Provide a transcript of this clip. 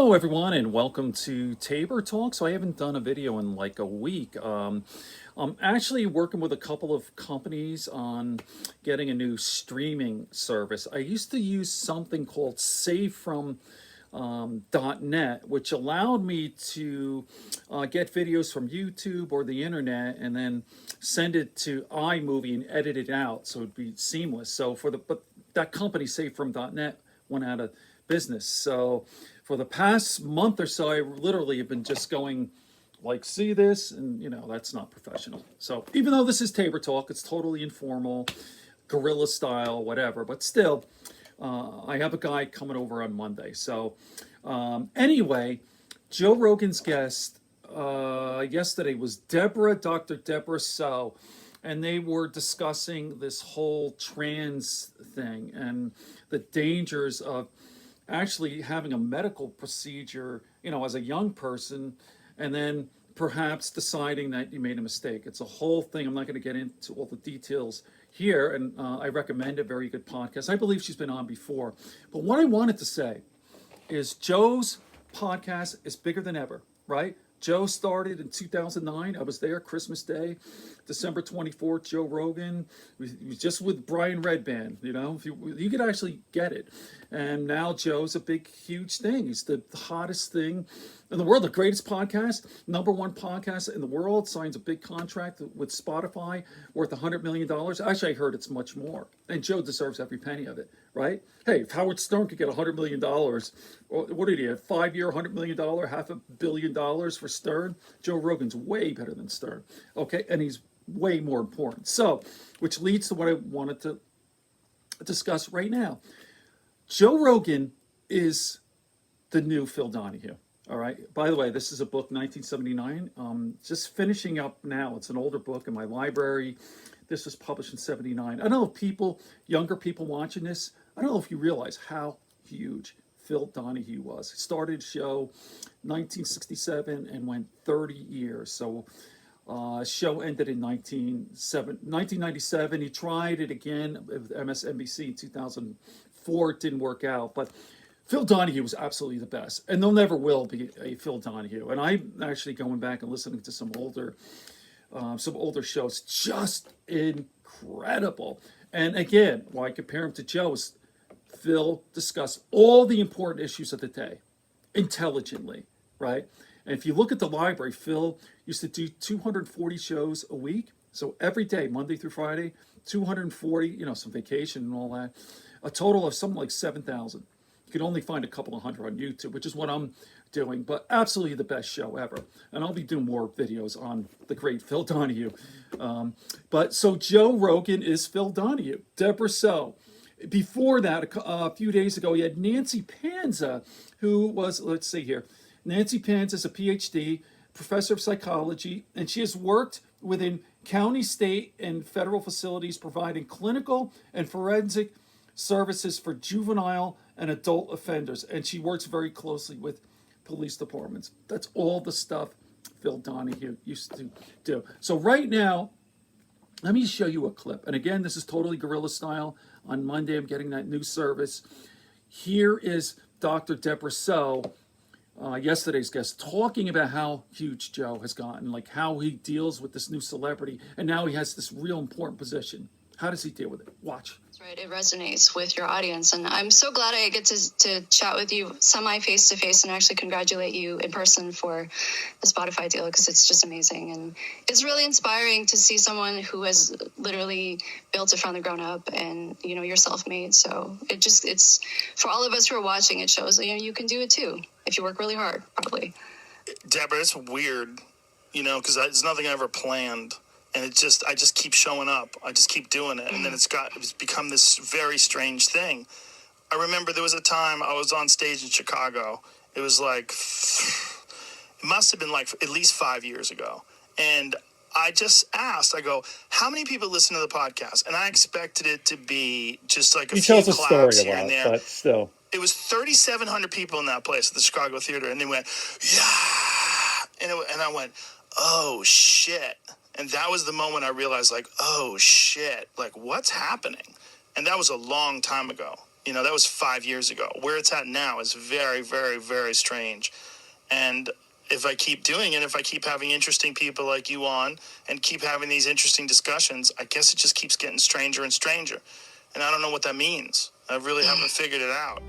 Hello everyone and welcome to Tabor Talk. So I haven't done a video in like a week. I'm actually working with a couple of companies on getting a new streaming service. I used to use something called Save from .net, which allowed me to get videos from YouTube or the internet and then send it to iMovie and edit it out so it'd be seamless. But that company, Save from .net, went out of business. So for the past month or so, I literally have been just going like, see this, and that's not professional. So even though this is Tabor Talk, it's totally informal, guerrilla style, whatever. But still, I have a guy coming over on Monday. So anyway, Joe Rogan's guest yesterday was Dr. Deborah So, and they were discussing this whole trans thing and the dangers of actually having a medical procedure, as a young person, and then perhaps deciding that you made a mistake. It's a whole thing. I'm not going to get into all the details here, and I recommend a very good podcast. I believe she's been on before. But what I wanted to say is Joe's podcast is bigger than ever, right? Joe started in 2009. I was there Christmas Day, December 24th, Joe Rogan. He was just with Brian Redband, if you could actually get it. And now Joe's a big, huge thing. He's the hottest thing in the world, the greatest podcast, #1 podcast in the world, signs a big contract with Spotify worth $100 million. Actually, I heard it's much more. And Joe deserves every penny of it, right? Hey, if Howard Stern could get $100 million, what did he have? 5-year, $100 million, $500 million for Stern? Joe Rogan's way better than Stern, okay? And he's way more important. So, which leads to what I wanted to discuss right now. Joe Rogan is the new Phil Donahue. All right. By the way, this is a book, 1979. Just finishing up now. It's an older book in my library. This was published in 79. I don't know if younger people watching this, I don't know if you realize how huge Phil Donahue was. He started a show 1967 and went 30 years. So show ended in 1997. He tried it again with MSNBC in 2004. It didn't work out. But Phil Donahue was absolutely the best. And there never will be a Phil Donahue. And I'm actually going back and listening to some older shows. Just incredible. And again, why I compare him to Joe is Phil discussed all the important issues of the day intelligently, right? And if you look at the library, Phil used to do 240 shows a week. So every day, Monday through Friday, 240, some vacation and all that. A total of something like 7,000. You can only find a couple of hundred on YouTube, which is what I'm doing, but absolutely the best show ever. And I'll be doing more videos on the great Phil Donahue. So Joe Rogan is Phil Donahue. Deborah So. Before that, a few days ago, he had Nancy Panza, who was, let's see here. Nancy Panza is a PhD, professor of psychology, and she has worked within county, state, and federal facilities providing clinical and forensic services for juvenile and adult offenders. And she works very closely with police departments. That's all the stuff Phil Donahue used to do. So right now, let me show you a clip. And again, this is totally guerrilla style. On Monday, I'm getting that new service. Here is Dr. Deborah So, yesterday's guest, talking about how huge Joe has gotten, like how he deals with this new celebrity, and now he has this real important position. How does he deal with it? Watch. That's right. It resonates with your audience. And I'm so glad I get to chat with you semi face-to-face and actually congratulate you in person for the Spotify deal, because it's just amazing. And it's really inspiring to see someone who has literally built it from the ground up, and, you're self-made. So it's for all of us who are watching, it shows that, you can do it too, if you work really hard, probably. Deborah, it's weird, because it's nothing I ever planned. And I just keep showing up. I just keep doing it. And then it's become this very strange thing. I remember there was a time I was on stage in Chicago. It was it must have been at least 5 years ago. And I just asked, I go, how many people listen to the podcast? And I expected it to be just like a few claps here and there. But still. It was 3,700 people in that place at the Chicago Theater. And they went, yeah. And I went, oh, shit. And that was the moment I realized, oh, shit, what's happening? And that was a long time ago, You know, that was 5 years ago. Where it's at now is very, very, very strange. And if I keep doing it, if I keep having interesting people like you on and keep having these interesting discussions, I guess it just keeps getting stranger and stranger. And I don't know what that means. I really haven't figured it out.